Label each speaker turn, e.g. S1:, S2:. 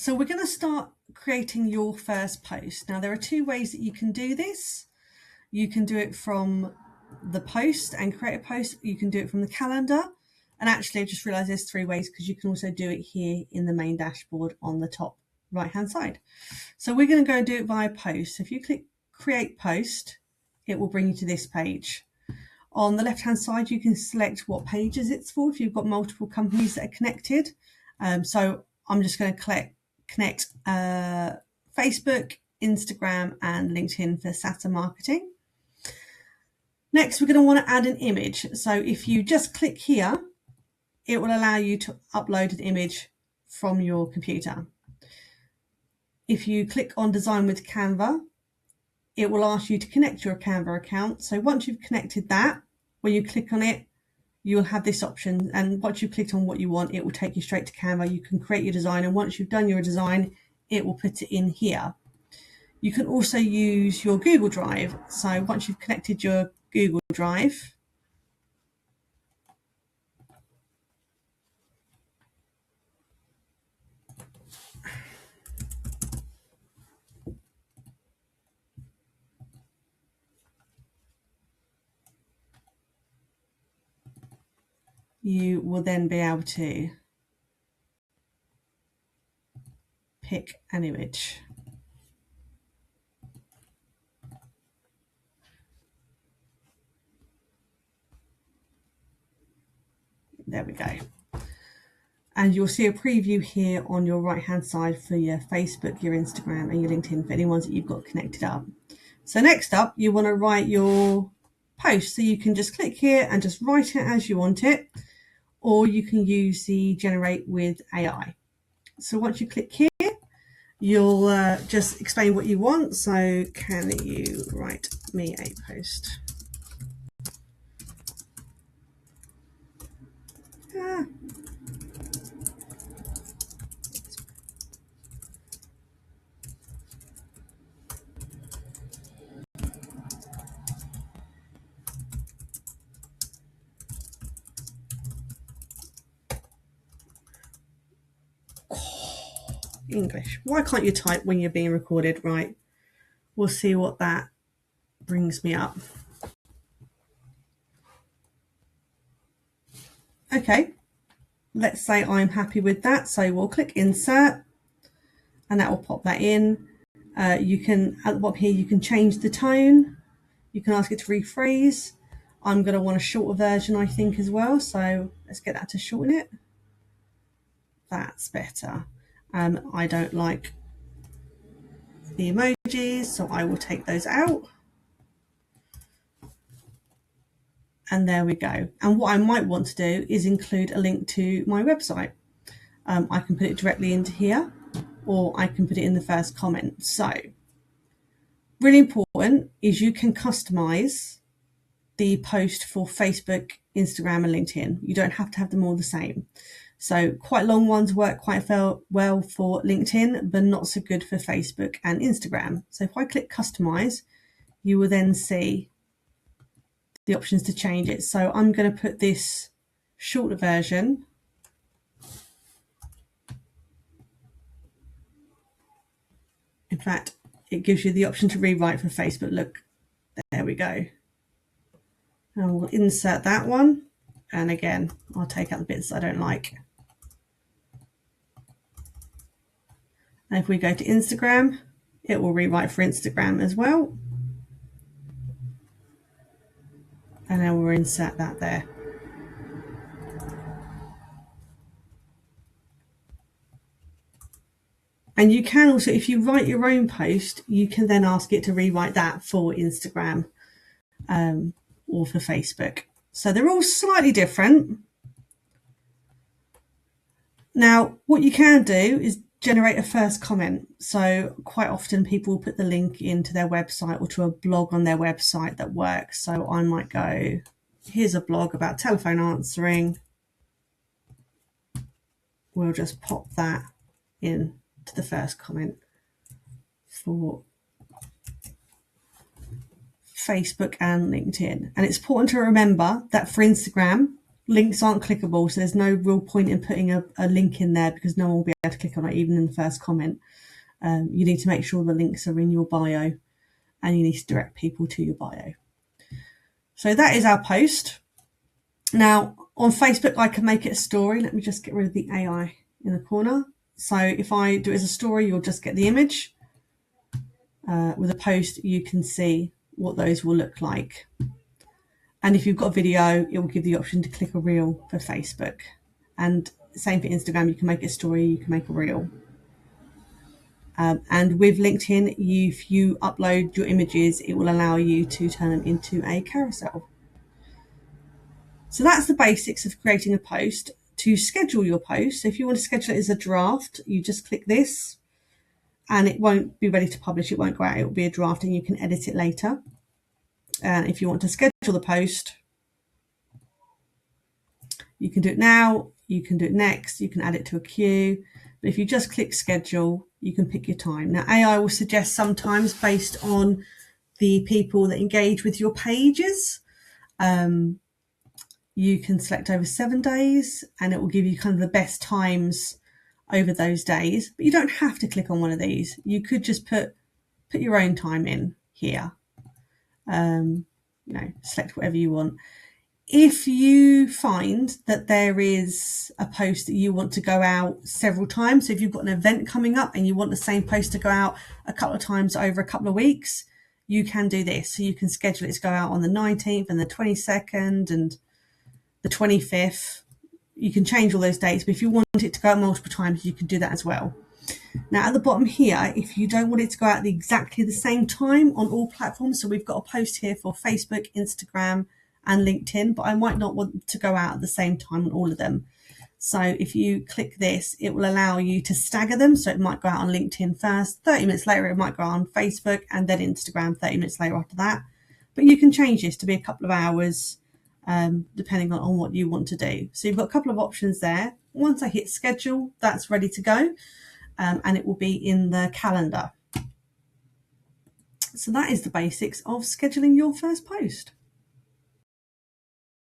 S1: So we're going to start creating your first post. Now there are two ways that you can do this. You can do it from the post and create a post. You can do it from the calendar. And actually I just realized there's three ways because you can also do it here in the main dashboard on the top right hand side. So we're going to go and do it via post. So if you click create post, it will bring you to this page. On the left hand side, you can select what pages it's for if you've got multiple companies that are connected. So I'm just going to connect Facebook, Instagram and LinkedIn for Sasa marketing. Next, we're going to want to add an image. So if you just click here, it will allow you to upload an image from your computer. If you click on Design with Canva, it will ask you to connect your Canva account. So once you've connected that, when you click on it, you'll have this option. And once you've clicked on what you want, it will take you straight to Canva. You can create your design. And once you've done your design, it will put it in here. You can also use your Google Drive. So once you've connected your Google Drive, you will then be able to pick an image. There we go. And you'll see a preview here on your right hand side for your Facebook, your Instagram and your LinkedIn for any ones that you've got connected up. So next up, you want to write your post. So you can just click here and just write it as you want it, or you can use the generate with AI. So once you click here, you'll just explain what you want. So can you write me a post? English. Why can't you type when you're being recorded? Right. We'll see what that brings me up. Okay. Let's say I'm happy with that. So we'll click insert and that will pop that in. You can, at the bottom here, you can change the tone. You can ask it to rephrase. I'm going to want a shorter version, I think, as well. So let's get that to shorten it. That's better. I don't like the emojis, so I will take those out. And there we go. And what I might want to do is include a link to my website. I can put it directly into here, or I can put it in the first comment. So really important is you can customize the post for Facebook, Instagram and LinkedIn. You don't have to have them all the same. So quite long ones work quite well for LinkedIn, but not so good for Facebook and Instagram. So if I click customize, you will then see the options to change it. So I'm going to put this shorter version. In fact, it gives you the option to rewrite for Facebook. Look, there we go. And we'll insert that one. And again, I'll take out the bits I don't like. And if we go to Instagram, it will rewrite for Instagram as well. And then we'll insert that there. And you can also, if you write your own post, you can then ask it to rewrite that for Instagram or for Facebook. So they're all slightly different. Now, what you can do is generate a first comment. So quite often people will put the link into their website or to a blog on their website that works. So I might go, here's a blog about telephone answering. We'll just pop that in to the first comment for Facebook and LinkedIn. And it's important to remember that for Instagram, links aren't clickable, so there's no real point in putting a link in there because no one will be able to click on it, even in the first comment. You need to make sure the links are in your bio, and you need to direct people to your bio. So that is our post. Now on Facebook, I can make it a story. Let me just get rid of the AI in the corner. So if I do it as a story, you'll just get the image. With a post, you can see what those will look like. And if you've got a video, it will give the option to click a reel for Facebook. And same for Instagram, you can make a story, you can make a reel. And with LinkedIn, if you upload your images, it will allow you to turn them into a carousel. So that's the basics of creating a post. To schedule your post, so if you want to schedule it as a draft, you just click this and it won't be ready to publish. It won't go out. It will be a draft and you can edit it later. And if you want to schedule the post, you can do it now, you can do it next, you can add it to a queue. But if you just click schedule, you can pick your time. Now, AI will suggest sometimes based on the people that engage with your pages. You can select over 7 days and it will give you kind of the best times over those days. But you don't have to click on one of these. You could just put your own time in here. Select whatever you want. If you find that there is a post that you want to go out several times, so if you've got an event coming up and you want the same post to go out a couple of times over a couple of weeks, you can do this. So you can schedule it to go out on the 19th and the 22nd and the 25th. You can change all those dates, but if you want it to go out multiple times, you can do that as well. Now at the bottom here, if you don't want it to go out exactly the same time on all platforms, so we've got a post here for Facebook, Instagram, and LinkedIn, but I might not want to go out at the same time on all of them. So if you click this, it will allow you to stagger them. So it might go out on LinkedIn first, 30 minutes later it might go on Facebook, and then Instagram 30 minutes later after that. But you can change this to be a couple of hours, depending on what you want to do. So you've got a couple of options there. Once I hit schedule, that's ready to go, and it will be in the calendar. So that is the basics of scheduling your first post.